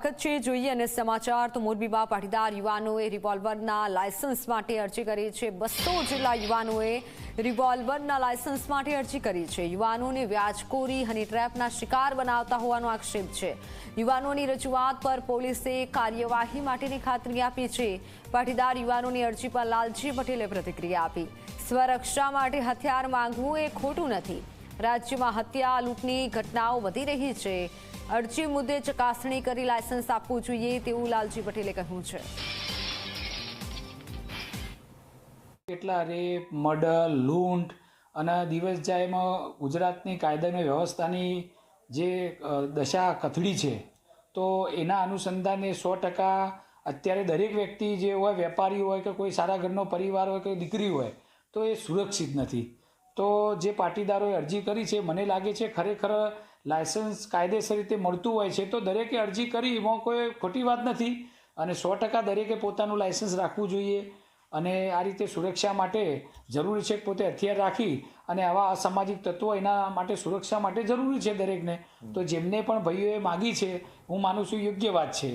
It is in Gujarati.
સ્વાગત છે। જોઈએ અને સમાચાર તો મોરબીમાં પાટીદાર યુવાનોએ રિવોલ્વરના લાયસન્સ માટે અરજી કરી છે। 200 જેટલા યુવાનોએ રિવોલ્વરના લાયસન્સ માટે અરજી કરી છે। યુવાનોને વ્યાજખોરી હની ટ્રેપના શિકાર બનાવતા હોવાનો આક્ષેપ છે। યુવાનોની રજૂઆત પર પોલીસે કાર્યવાહી માટેની ખાતરી આપી છે। પાટીદાર યુવાનોની અરજી પર લાલજી પટેલે પ્રતિક્રિયા આપી। સ્વરક્ષા માટે હથિયાર માંગવું એ ખોટું નથી। રાજ્યમાં હત્યા લૂંટની ઘટનાઓ વધી રહી છે। અરજી મુદ્દે ચકાસણી કરી લાયસન્સ આપવું જોઈએ તેવું લાલજી પટેલે કહ્યું છે। કેટલા રેપ, મર્ડર, લૂંટ અને દિવસ જાયમાં ગુજરાતની કાયદાની વ્યવસ્થાની જે દશા કથળી છે, તો એના અનુસંધાને 100% અત્યારે દરેક વ્યક્તિ જે હોય, વેપારી હોય કે કોઈ સારા ઘરનો પરિવાર હોય કે દીકરી હોય, તો એ સુરક્ષિત નથી। તો જે પાટીદારોએ અરજી કરી છે, મને લાગે છે ખરેખર લાયસન્સ કાયદેસર રીતે મળતું હોય છે તો દરેકે અરજી કરી, એમાં કોઈ ખોટી વાત નથી અને 100% દરેકે પોતાનું લાયસન્સ રાખવું જોઈએ અને આ રીતે સુરક્ષા માટે જરૂરી છે પોતે હથિયાર રાખી અને આવા અસામાજિક તત્વો એના માટે સુરક્ષા માટે જરૂરી છે દરેકને। તો જેમને પણ ભાઈઓએ માગી છે, હું માનું છું યોગ્ય વાત છે।